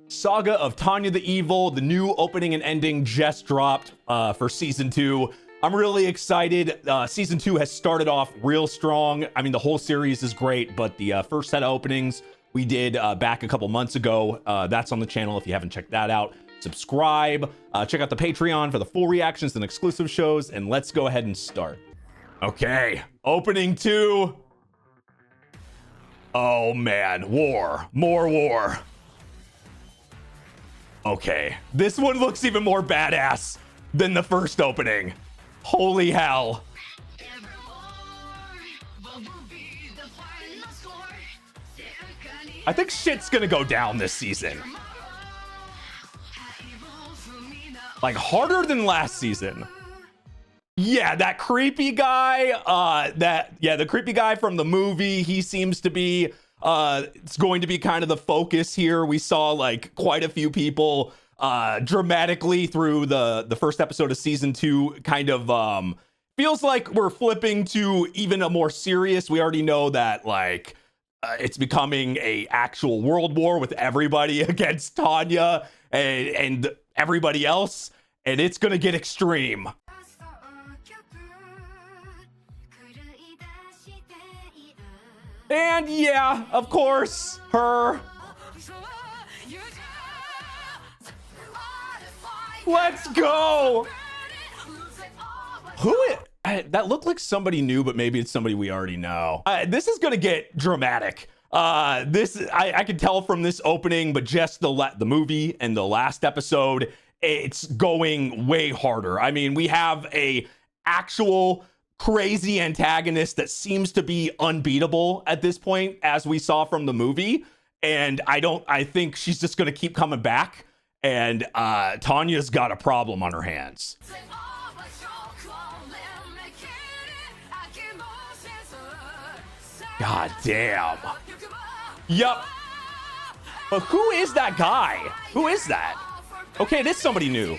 Saga of Tanya the Evil, the new opening and ending just dropped for season 2. I'm really excited. Season 2 has started off real strong. I mean, the whole series is great, but the first set of openings we did back a couple months ago, that's on the channel if you haven't checked that out. Subscribe, check out the Patreon for the full reactions and exclusive shows, and let's go ahead and start. Okay, opening 2. Oh man, war, more war. Okay, this one looks even more badass than the first opening. Holy hell. I think shit's gonna go down this season. Like harder than last season. Yeah, that creepy guy, the creepy guy from the movie, he seems to be, it's going to be kind of the focus here. We saw like quite a few people dramatically through the first episode of season 2 kind of feels like we're flipping to even a more serious. We already know that like it's becoming a actual world war with everybody against Tanya and everybody else, and it's gonna get extreme. And yeah, of course, her. Let's go. That looked like somebody new, but maybe it's somebody we already know. This is gonna get dramatic. I can tell from this opening, but just the movie and the last episode, it's going way harder. I mean, we have a actual crazy antagonist that seems to be unbeatable at this point, as we saw from the movie. And I think she's just gonna keep coming back. And Tanya's got a problem on her hands. God damn. Yup. But who is that guy? Who is that? Okay, it is somebody new.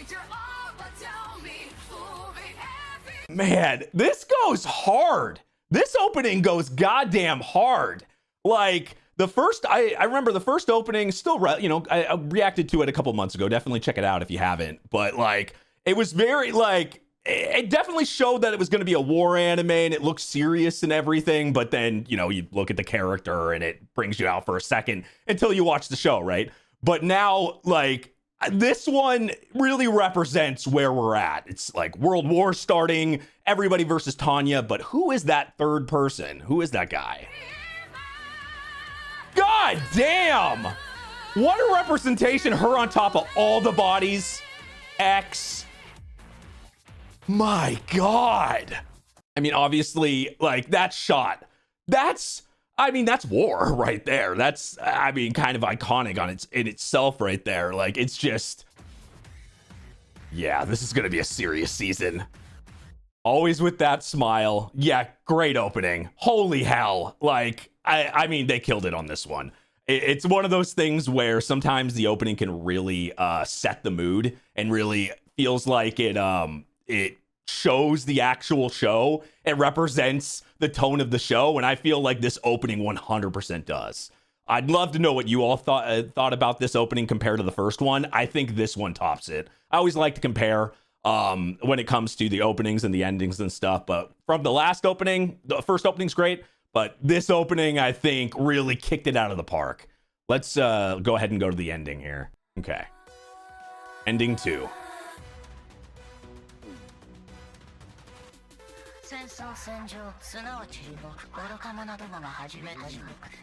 Man, this goes hard. This opening goes goddamn hard. Like the first, I remember the first opening still, I reacted to it a couple months ago. Definitely check it out if you haven't. But like, it was very like, it definitely showed that it was going to be a war anime and it looked serious and everything. But then, you look at the character and it brings you out for a second until you watch the show, right? But now, like, this one really represents where we're at. It's like World War starting, everybody versus Tanya, but who is that third person? Who is that guy? God damn! What a representation, her on top of all the bodies. X. My God. I mean, obviously, like, that shot. That's war right there. That's, kind of iconic in itself right there. Like, it's just, yeah, this is going to be a serious season. Always with that smile. Yeah, great opening. Holy hell. Like, they killed it on this one. It's one of those things where sometimes the opening can really set the mood and really feels like it shows the actual show. It represents the tone of the show, and I feel like this opening 100% does. I'd love to know what you all thought about this opening compared to the first one. I think this one tops it. I always like to compare when it comes to the openings and the endings and stuff, but from the last opening, the first opening's great, but this opening, I think, really kicked it out of the park. Let's go ahead and go to the ending here. Okay. Ending 2.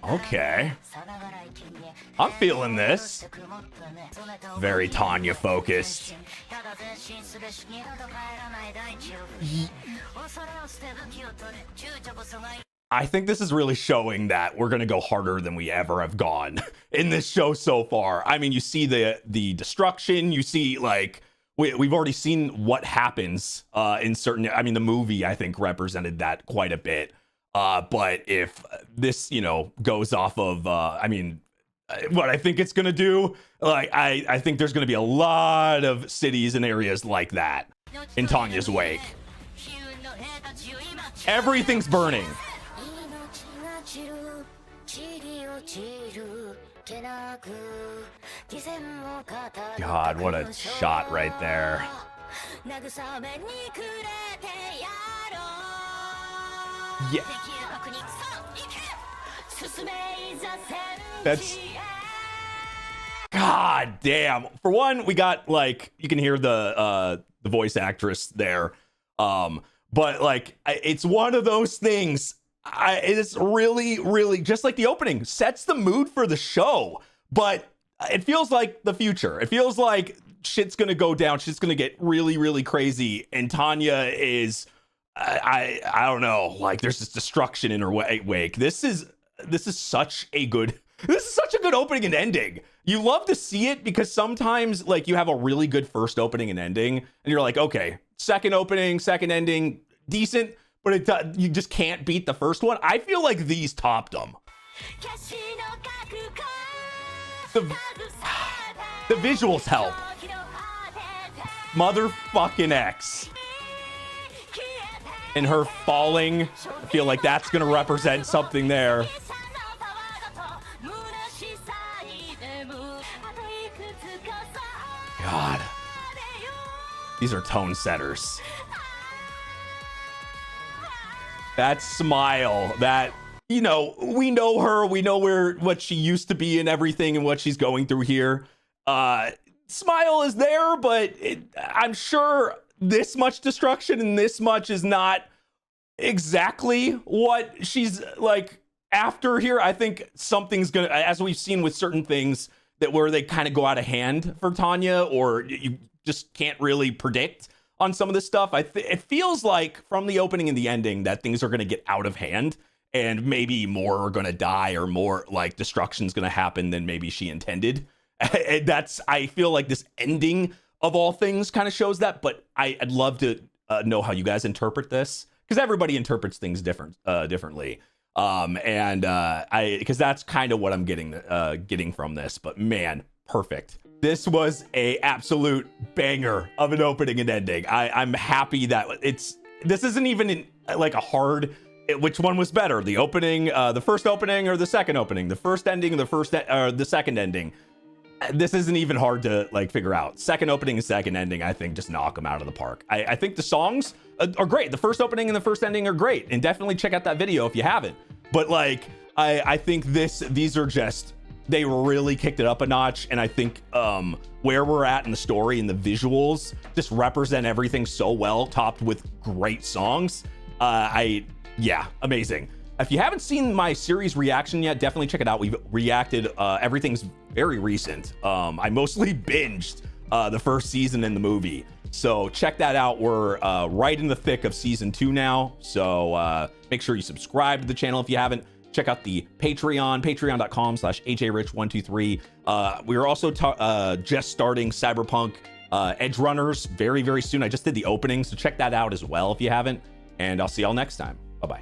Okay. I'm feeling this. Very Tanya focused. I think this is really showing that we're going to go harder than we ever have gone in this show so far. I mean, you see the destruction, you see like we've already seen what happens in certain, the movie, I think, represented that quite a bit. But if this, goes off of, what I think it's going to do, like, I think there's going to be a lot of cities and areas like that in Tanya's wake. Everything's burning. God, what a shot right there. Yeah. That's... God damn. For one, we got, like, you can hear the voice actress there. But like, it's one of those things. It's really, really just like the opening sets the mood for the show, but it feels like the future. It feels like shit's gonna go down. Shit's gonna get really, really crazy. And Tanya is, I don't know. Like, there's this destruction in her wake. This is such a good opening and ending. You love to see it because sometimes, like, you have a really good first opening and ending, and you're like, okay, second opening, second ending, decent, but you just can't beat the first one. I feel like these topped them. The visuals help. Motherfucking X. And her falling, I feel like that's gonna represent something there. God. These are tone setters. That smile, that, you know, we know her, we know what she used to be and everything and what she's going through here. Smile is there, but I'm sure this much destruction and this much is not exactly what she's like after here. I think something's gonna, as we've seen with certain things, that where they kind of go out of hand for Tanya, or you just can't really predict on some of this stuff. It feels like from the opening and the ending that things are going to get out of hand, and maybe more are going to die, or more like destruction's going to happen than maybe she intended. And I feel like this ending of all things kind of shows that, but I'd love to know how you guys interpret this, because everybody interprets things differently. Because that's kind of what I'm getting from this. But man, perfect. This was a absolute banger of an opening and ending. I'm happy that this isn't even like a hard, which one was better, the opening, the first opening or the second opening, the first ending or the second ending. This isn't even hard to like figure out. Second opening and second ending, I think, just knock them out of the park. I think the songs are great. The first opening and the first ending are great, and definitely check out that video if you haven't. But like, I think these are just, they really kicked it up a notch. And I think where we're at in the story and the visuals just represent everything so well, topped with great songs. Yeah, amazing. If you haven't seen my series reaction yet, definitely check it out. We've reacted, everything's very recent. I mostly binged the first season in the movie. So check that out. We're right in the thick of season 2 now. So make sure you subscribe to the channel if you haven't. Check out the Patreon, patreon.com/ajrich123. We're also just starting Cyberpunk Edge Runners very, very soon. I just did the opening, so check that out as well if you haven't. And I'll see y'all next time. Bye-bye.